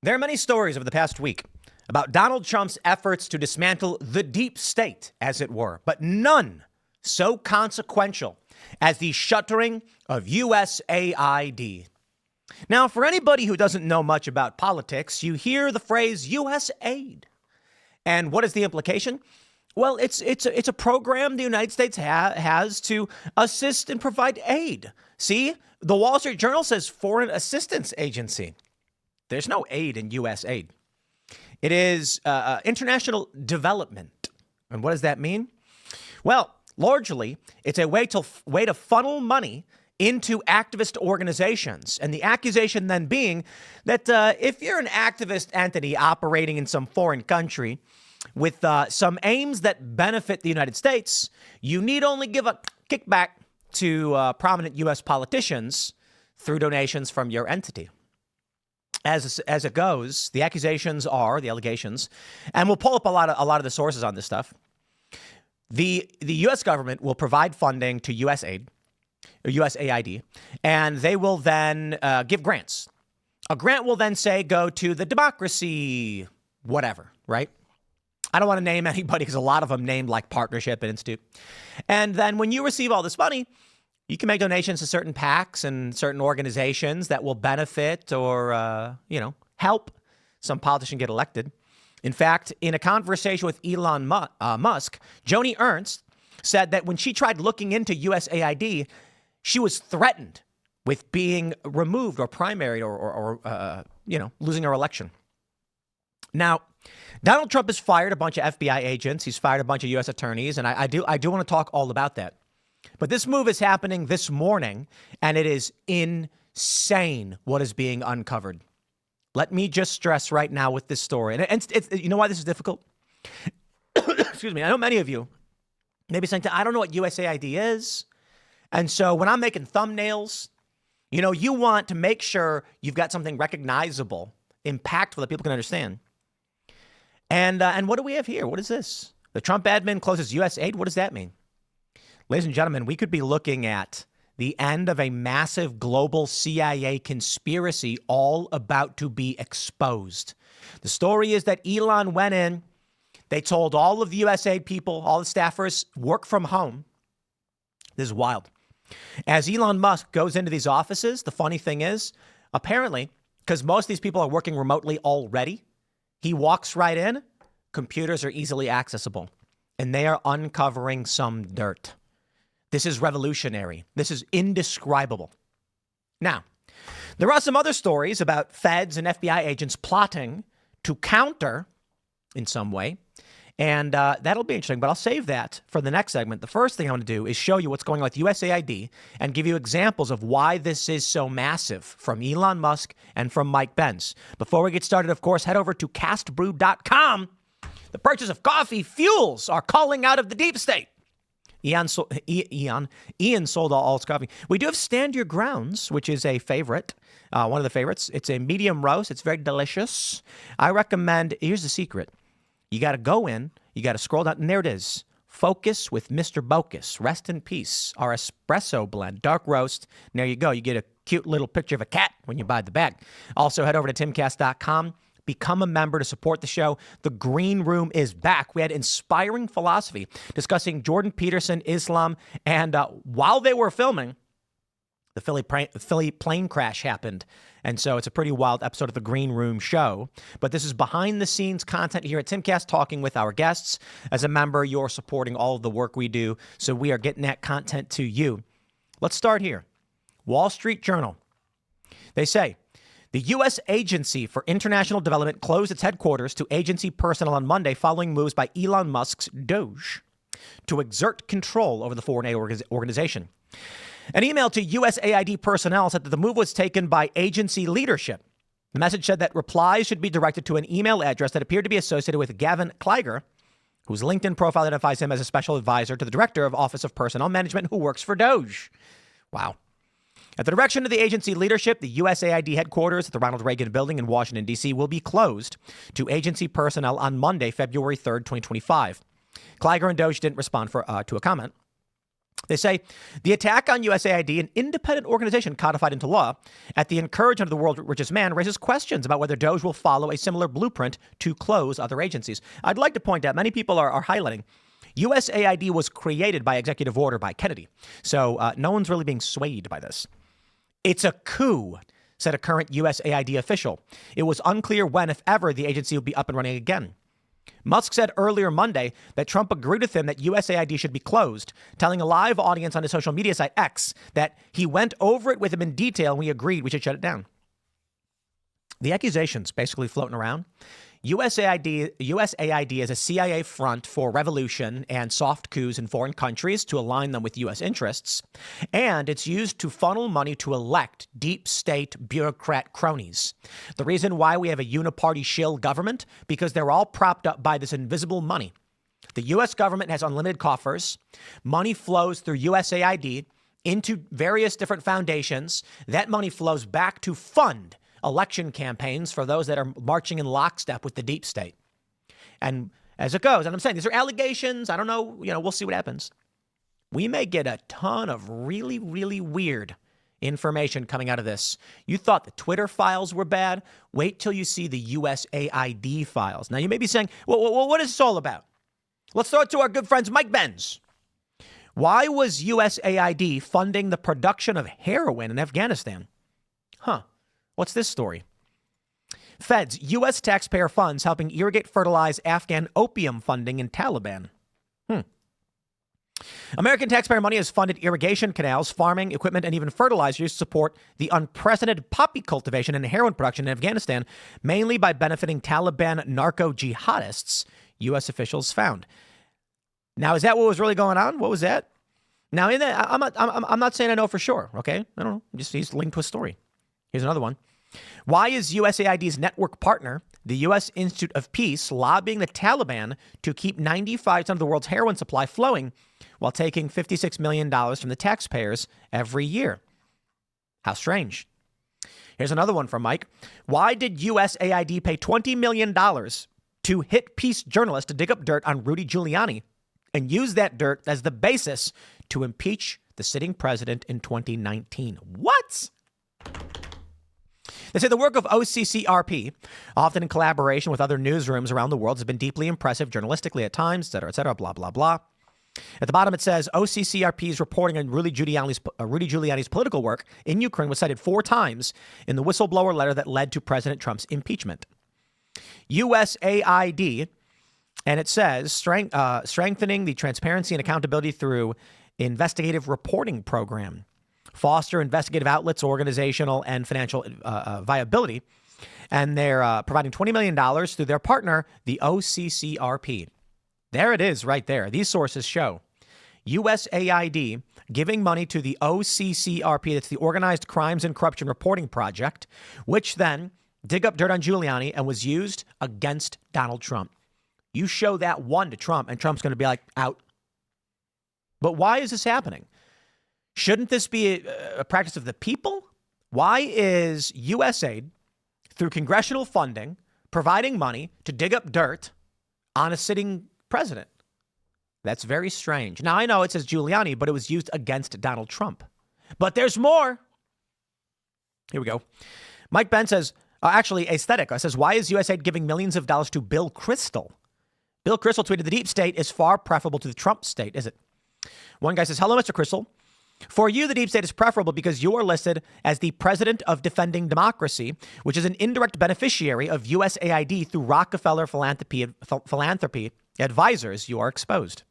There are many stories over the past week about Donald Trump's efforts to dismantle the deep state, as it were, but none so consequential as the shuttering of USAID. Now, for anybody who doesn't know much about politics, you hear the phrase USAID. And what is the implication? Well, it's a program the United States has to assist and provide aid. See, the Wall Street Journal says Foreign Assistance Agency. There's no aid in USAID. It is international development. And what does that mean? Well, largely, it's a way to funnel money into activist organizations. And the accusation then being that if you're an activist entity operating in some foreign country with some aims that benefit the United States, you need only give a kickback to prominent U.S. politicians through donations from your entity. As it goes, the allegations, and we'll pull up a lot of the sources on this stuff. The U.S. government will provide funding to USAID, and they will then give grants. A grant will then say go to the democracy, whatever, right? I don't want to name anybody because a lot of them named like Partnership and Institute. And then when you receive all this money, you can make donations to certain PACs and certain organizations that will benefit or, help some politician get elected. In fact, in a conversation with Elon Musk, Joni Ernst said that when she tried looking into USAID, she was threatened with being removed or primaried or losing her election. Now, Donald Trump has fired a bunch of FBI agents. He's fired a bunch of U.S. attorneys. And I do want to talk all about that. But this move is happening this morning, and it is insane what is being uncovered. Let me just stress right now with this story. And it's you know why this is difficult? Excuse me. I know many of you may be saying, I don't know what USAID is. And so when I'm making thumbnails, you want to make sure you've got something recognizable, impactful that people can understand. And what do we have here? What is this? The Trump admin closes USAID. What does that mean? Ladies and gentlemen, we could be looking at the end of a massive global CIA conspiracy all about to be exposed. The story is that Elon went in. They told all of the USAID people, all the staffers, work from home. This is wild. As Elon Musk goes into these offices, the funny thing is, apparently, because most of these people are working remotely already, he walks right in. Computers are easily accessible, and they are uncovering some dirt. This is revolutionary. This is indescribable. Now, there are some other stories about feds and FBI agents plotting to counter in some way. And that'll be interesting, but I'll save that for the next segment. The first thing I want to do is show you what's going on with USAID and give you examples of why this is so massive from Elon Musk and from Mike Pence. Before we get started, of course, head over to castbrew.com. The purchase of coffee fuels are calling out of the deep state. Ian sold all his coffee. We do have Stand Your Grounds, which is a favorite, one of the favorites. It's a medium roast. It's very delicious. I recommend, here's the secret. You got to go in, you got to scroll down, and there it is. Focus with Mr. Bocus. Rest in peace. Our espresso blend, dark roast. And there you go. You get a cute little picture of a cat when you buy the bag. Also, head over to timcast.com. Become a member to support the show. The Green Room is back. We had Inspiring Philosophy discussing Jordan Peterson, Islam, and while they were filming, the Philly plane crash happened. And so it's a pretty wild episode of the Green Room show. But this is behind-the-scenes content here at Timcast, talking with our guests. As a member, you're supporting all of the work we do, so we are getting that content to you. Let's start here. Wall Street Journal. They say, the U.S. Agency for International Development closed its headquarters to agency personnel on Monday following moves by Elon Musk's Doge to exert control over the foreign aid organization. An email to USAID personnel said that the move was taken by agency leadership. The message said that replies should be directed to an email address that appeared to be associated with Gavin Kleiger, whose LinkedIn profile identifies him as a special advisor to the director of Office of Personnel Management who works for Doge. Wow. At the direction of the agency leadership, the USAID headquarters at the Ronald Reagan Building in Washington, D.C. will be closed to agency personnel on Monday, February 3rd, 2025. Kleiger and Doge didn't respond to a comment. They say the attack on USAID, an independent organization codified into law at the encouragement of the world's richest man, raises questions about whether Doge will follow a similar blueprint to close other agencies. I'd like to point out, many people are highlighting, USAID was created by executive order by Kennedy. So no one's really being swayed by this. It's a coup, said a current USAID official. It was unclear when, if ever, the agency would be up and running again. Musk said earlier Monday that Trump agreed with him that USAID should be closed, telling a live audience on his social media site X that he went over it with him in detail and we agreed we should shut it down. The accusations basically floating around. USAID is a CIA front for revolution and soft coups in foreign countries to align them with U.S. interests. And it's used to funnel money to elect deep state bureaucrat cronies. The reason why we have a uniparty shill government, because they're all propped up by this invisible money. The U.S. government has unlimited coffers. Money flows through USAID into various different foundations. That money flows back to fund election campaigns for those that are marching in lockstep with the deep state. And as it goes, and I'm saying these are allegations. I don't know. We'll see what happens. We may get a ton of really, really weird information coming out of this. You thought the Twitter files were bad. Wait till you see the USAID files. Now, you may be saying, well, what is this all about? Let's throw it to our good friends, Mike Benz. Why was USAID funding the production of heroin in Afghanistan? What's this story? Feds, U.S. taxpayer funds helping irrigate, fertilize Afghan opium funding in Taliban. American taxpayer money has funded irrigation canals, farming equipment, and even fertilizers to support the unprecedented poppy cultivation and heroin production in Afghanistan, mainly by benefiting Taliban narco-jihadists, U.S. officials found. Now, is that what was really going on? What was that? Now, in that, I'm not saying I know for sure, okay? I don't know. He's linked to a story. Here's another one. Why is USAID's network partner, the U.S. Institute of Peace, lobbying the Taliban to keep 95% of the world's heroin supply flowing while taking $56 million from the taxpayers every year? How strange. Here's another one from Mike. Why did USAID pay $20 million to hit peace journalists to dig up dirt on Rudy Giuliani and use that dirt as the basis to impeach the sitting president in 2019? What? They say the work of OCCRP, often in collaboration with other newsrooms around the world, has been deeply impressive journalistically at times, et cetera, blah, blah, blah. At the bottom, it says OCCRP's reporting on Rudy Giuliani's political work in Ukraine was cited 4 times in the whistleblower letter that led to President Trump's impeachment. USAID, and it says strengthening the transparency and accountability through investigative reporting program. Foster investigative outlets, organizational and financial viability. And they're providing $20 million through their partner, the OCCRP. There it is right there. These sources show USAID giving money to the OCCRP, that's the Organized Crimes and Corruption Reporting Project, which then dig up dirt on Giuliani and was used against Donald Trump. You show that one to Trump and Trump's going to be like, out. But why is this happening? Shouldn't this be a practice of the people? Why is USAID, through congressional funding, providing money to dig up dirt on a sitting president? That's very strange. Now, I know it says Giuliani, but it was used against Donald Trump. But there's more. Here we go. Mike Ben says, actually, Aesthetica says, why is USAID giving millions of dollars to Bill Kristol? Bill Kristol tweeted, the deep state is far preferable to the Trump state, is it? One guy says, hello, Mr. Kristol. For you, the deep state is preferable because you are listed as the president of Defending Democracy, which is an indirect beneficiary of USAID through Rockefeller philanthropy advisors. You are exposed.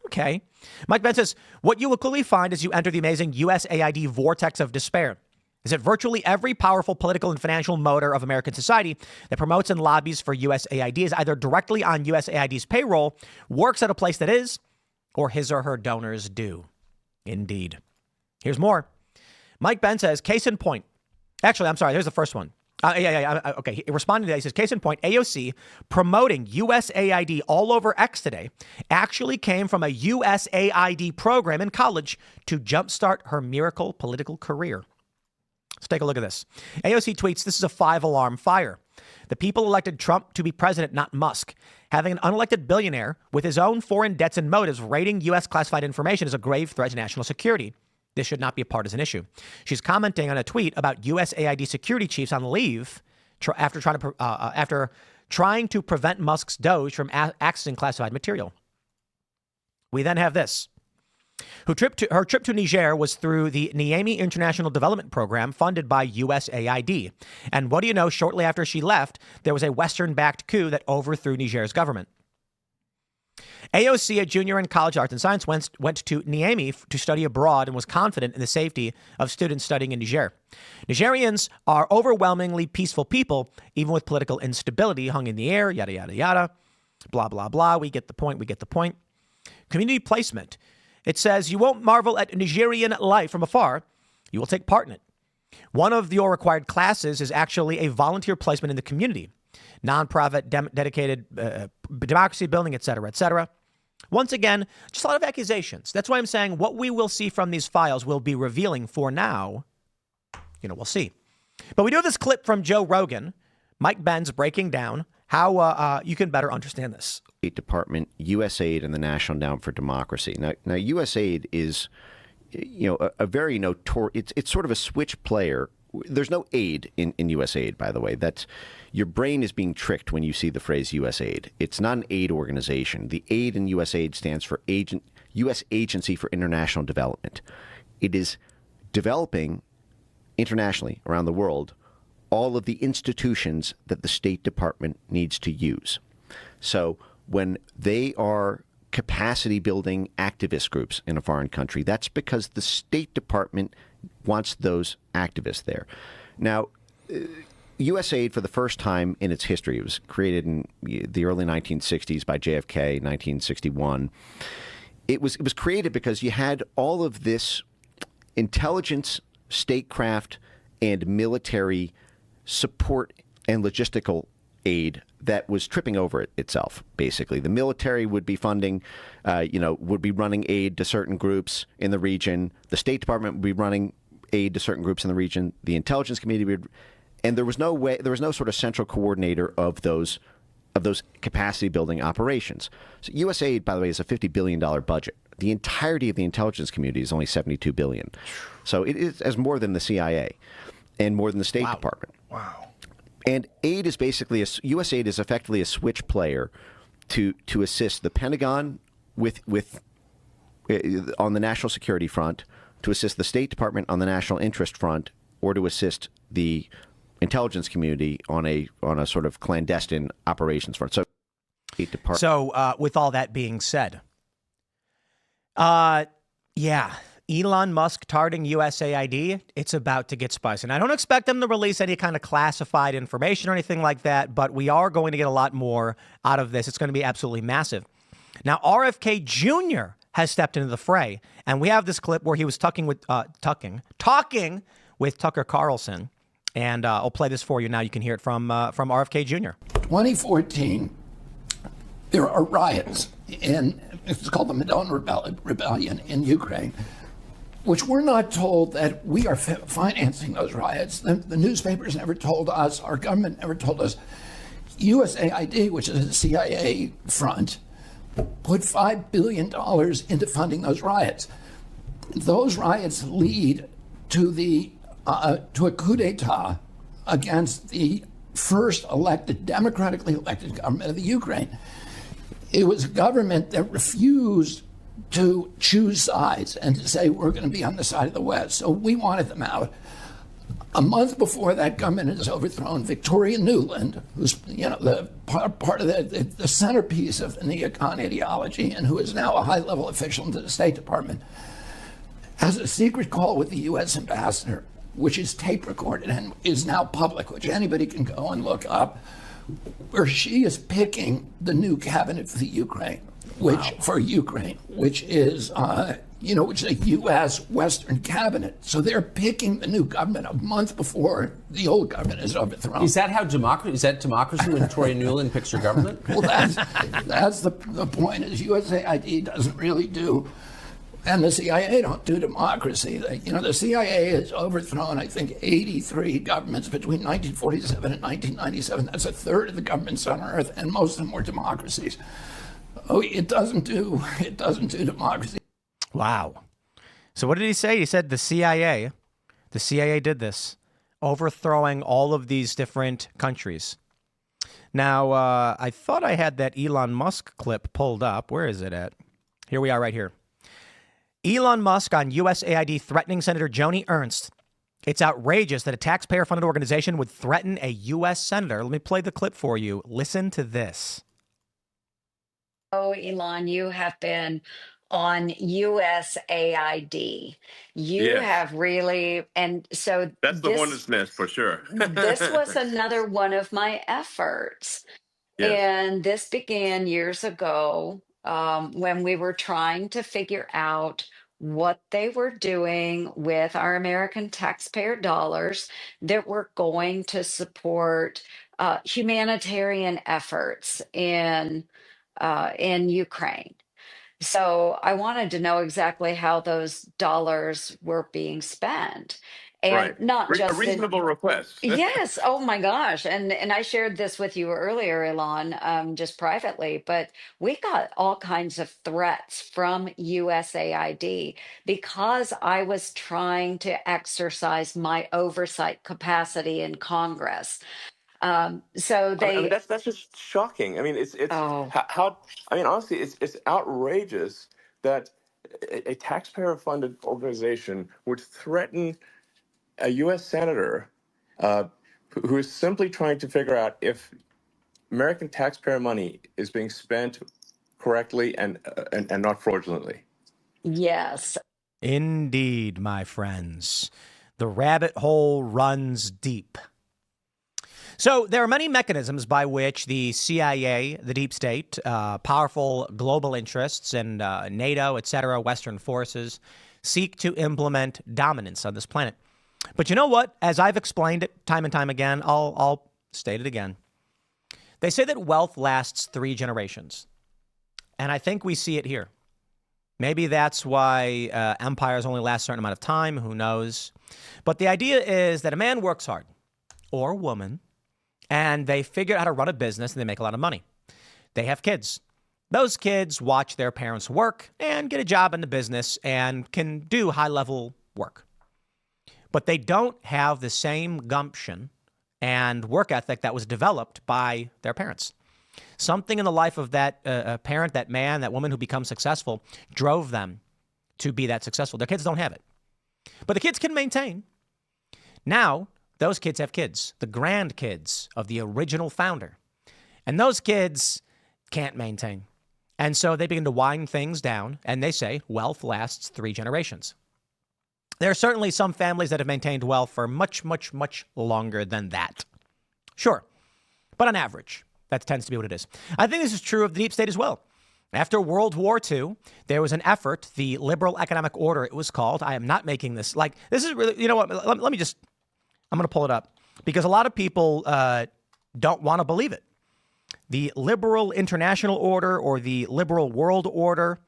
Okay. Mike Ben says, what you will clearly find as you enter the amazing USAID vortex of despair is that virtually every powerful political and financial motor of American society that promotes and lobbies for USAID is either directly on USAID's payroll, works at a place that is, or his or her donors do. Indeed. Here's more. Mike Ben says, case in point. Actually, I'm sorry. There's the first one. Okay. Responding to that, he says, case in point, AOC promoting USAID all over X today actually came from a USAID program in college to jumpstart her miracle political career. Let's take a look at this. AOC tweets, this is a 5-alarm fire. The people elected Trump to be president, not Musk. Having an unelected billionaire with his own foreign debts and motives raiding U.S. classified information is a grave threat to national security. This should not be a partisan issue. She's commenting on a tweet about USAID security chiefs on leave after trying to prevent Musk's Doge from accessing classified material. We then have this. Her trip to Niger was through the Niamey International Development Program funded by USAID. And what do you know, shortly after she left, there was a Western-backed coup that overthrew Niger's government. AOC, a junior in college arts and science, went to Niamey to study abroad and was confident in the safety of students studying in Niger. Nigerians are overwhelmingly peaceful people, even with political instability hung in the air, yada, yada, yada, blah, blah, blah. We get the point. Community placement. It says you won't marvel at Nigerian life from afar. You will take part in it. One of your required classes is actually a volunteer placement in the community. Nonprofit, dedicated democracy building, et cetera, et cetera. Once again, just a lot of accusations. That's why I'm saying what we will see from these files will be revealing. For now, we'll see. But we do have this clip from Joe Rogan, Mike Benz, breaking down how you can better understand this. State Department, USAID, and the National Endowment for Democracy. Now USAID is, a very notorious. It's sort of a switch player. There's no aid in USAID, by the way. That's your brain is being tricked when you see the phrase USAID. It's not an aid organization. The aid in USAID stands for U.S. Agency for International Development. It is developing internationally around the world all of the institutions that the State Department needs to use. So when they are capacity building activist groups in a foreign country, that's because the State Department wants those activists there. Now, USAID, for the first time in its history, it was created in the early 1960s by JFK, 1961. It was created because you had all of this intelligence, statecraft, and military support and logistical aid that was tripping over itself, basically. The military would be funding, would be running aid to certain groups in the region. The State Department would be running aid to certain groups in the region. The intelligence community would, and there was no sort of central coordinator of those capacity building operations. So USAID, by the way, is a $50 billion budget. The entirety of the intelligence community is only $72 billion. So it is more than the CIA and more than the State Department. Wow. And aid is basically USAID is effectively a switch player to assist the Pentagon with on the national security front, to assist the State Department on the national interest front, or to assist the intelligence community on a sort of clandestine operations front. So, with all that being said, Elon Musk targeting USAID, it's about to get spicy. And I don't expect them to release any kind of classified information or anything like that, but we are going to get a lot more out of this. It's going to be absolutely massive. Now, RFK Jr. has stepped into the fray, and we have this clip where he was talking with Tucker Carlson, and I'll play this for you now. You can hear it from RFK Jr. 2014, there are riots it's called the Maidan Rebellion in Ukraine, which we're not told that we are financing those riots. The newspapers never told us, our government never told us. USAID, which is a CIA front, put $5 billion into funding those riots. Those riots lead to a coup d'etat against the first democratically elected government of the Ukraine. It was a government that refused to choose sides and to say, we're going to be on the side of the West. So we wanted them out. A month before that government is overthrown, Victoria Nuland, who's the part of the centerpiece of the neocon ideology and who is now a high-level official in the State Department, has a secret call with the U.S. ambassador, which is tape recorded and is now public, which anybody can go and look up, where she is picking the new cabinet for the Ukraine, which is a U.S. Western cabinet. So they're picking the new government a month before the old government is overthrown. Is that how democracy? Is that democracy when Victoria Nuland picks her government? Well, that's the point. Is USAID doesn't really do And the CIA don't do democracy. The CIA has overthrown, I think, 83 governments between 1947 and 1997. That's a third of the governments on Earth, and most of them were democracies. Oh, it doesn't do democracy. Wow. So what did he say? He said the CIA did this, overthrowing all of these different countries. Now, I thought I had that Elon Musk clip pulled up. Where is it at? Here we are right here. Elon Musk on USAID threatening Senator Joni Ernst. It's outrageous that a taxpayer-funded organization would threaten a U.S. senator. Let me play the clip for you. Listen to this. Oh, Elon, you have been on USAID. You Yes, have really, and so that's the this hornet's nest for sure. this was another one of my efforts. Yes, And this began years ago when we were trying to figure out what they were doing with our American taxpayer dollars that were going to support humanitarian efforts in Ukraine. So I wanted to know exactly how those dollars were being spent, and right. not A just in. reasonable request. Yes. Oh my gosh. And I shared this with you earlier, Elon, just privately, but we got all kinds of threats from USAID because I was trying to exercise my oversight capacity in Congress. So I mean, they, that's just shocking. I mean, it's oh, how I mean, honestly, it's outrageous that a taxpayer-funded organization would threaten a U.S. senator uh, who is simply trying to figure out if American taxpayer money is being spent correctly and not fraudulently. yes. Indeed, my friends. The rabbit hole runs deep. So there are many mechanisms by which the CIA, the deep state, powerful global interests, and NATO, etc., Western forces seek to implement dominance on this planet. But you know what? As I've explained it time and time again, I'll state it again. They say that wealth lasts 3 generations. And I think we see it here. Maybe that's why empires only last a certain amount of time. Who knows? But the idea is that a man works hard, or a woman, and they figure out how to run a business and they make a lot of money. They have kids. Those kids watch their parents work and get a job in the business and can do high-level work. But they don't have the same gumption and work ethic that was developed by their parents. Something in the life of that parent, that man, that woman who becomes successful drove them to be that successful. Their kids don't have it. But the kids can maintain. Now, those kids have kids, the grandkids of the original founder. And those kids can't maintain. And so they begin to wind things down, and they say wealth lasts 3 generations. There are certainly some families that have maintained wealth for much, much, much longer than that. Sure. But on average, that tends to be what it is. I think this is true of the deep state as well. After World War II, there was an effort, the liberal economic order, it was called. I am not making this. This is really, you know what? Let me just, I'm going to pull it up because a lot of people don't want to believe it. The liberal international order or the liberal world order.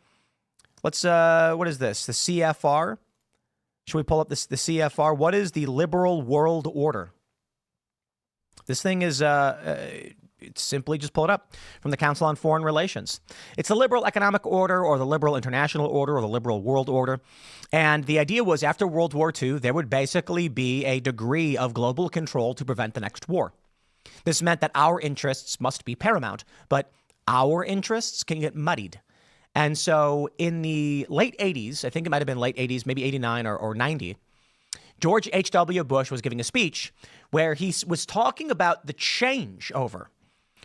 Let's, what is this? The CFR. Should we pull up the CFR? What is the liberal world order? This thing is, it's simply just pull it up from the Council on Foreign Relations. It's the liberal economic order or the liberal international order or the liberal world order. And the idea was after World War II, there would basically be a degree of global control to prevent the next war. This meant that our interests must be paramount, but our interests can get muddied. And so in the late 80s, I think it might have been late 80s, maybe 89 or 90, George H.W. Bush was giving a speech where he was talking about the change over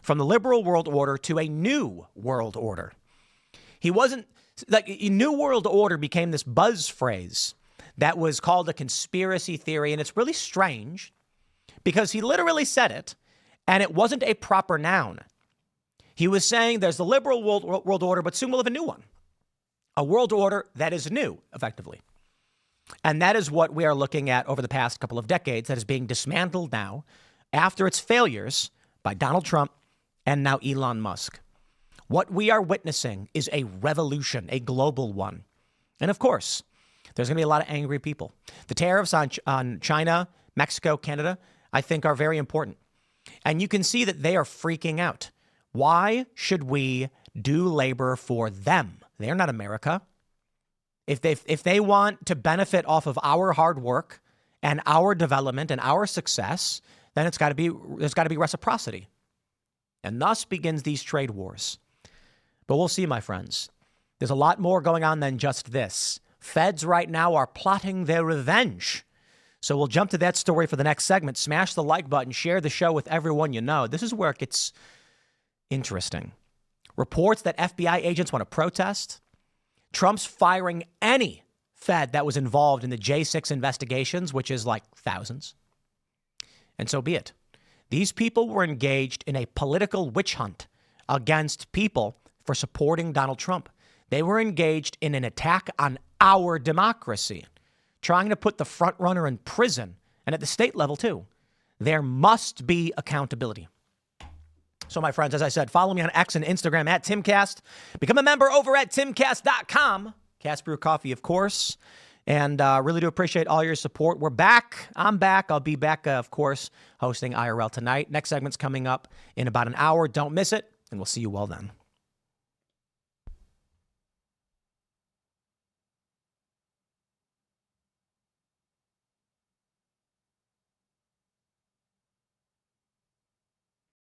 from the liberal world order to a new world order. He wasn't like a new world order became this buzz phrase that was called a conspiracy theory. And it's really strange because he literally said it and it wasn't a proper noun. He was saying there's the liberal world order, but soon we'll have a new one. A world order that is new, effectively. And that is what we are looking at over the past couple of decades that is being dismantled now after its failures by Donald Trump and now Elon Musk. What we are witnessing is a revolution, a global one. And of course, there's going to be a lot of angry people. The tariffs on China, Mexico, Canada, I think are very important. And you can see that they are freaking out. Why should we do labor for them? They're not America. If they want to benefit off of our hard work and our development and our success, then there's got to be reciprocity. And thus begins these trade wars. But we'll see, my friends. There's a lot more going on than just this. Feds right now are plotting their revenge. So we'll jump to that story for the next segment. Smash the like button. Share the show with everyone you know. This is where it gets interesting. Reports that FBI agents want to protest. Trump's firing any Fed that was involved in the J6 investigations, which is like thousands. And so be it. These people were engaged in a political witch hunt against people for supporting Donald Trump. They were engaged in an attack on our democracy, trying to put the front runner in prison, and at the state level, too. There must be accountability. So, my friends, as I said, follow me on X and Instagram at Timcast. Become a member over at timcast.com. Cast Brew Coffee, of course. And really do appreciate all your support. We're back. I'm back. I'll be back, of course, hosting IRL tonight. Next segment's coming up in about an hour. Don't miss it, and we'll see you all then.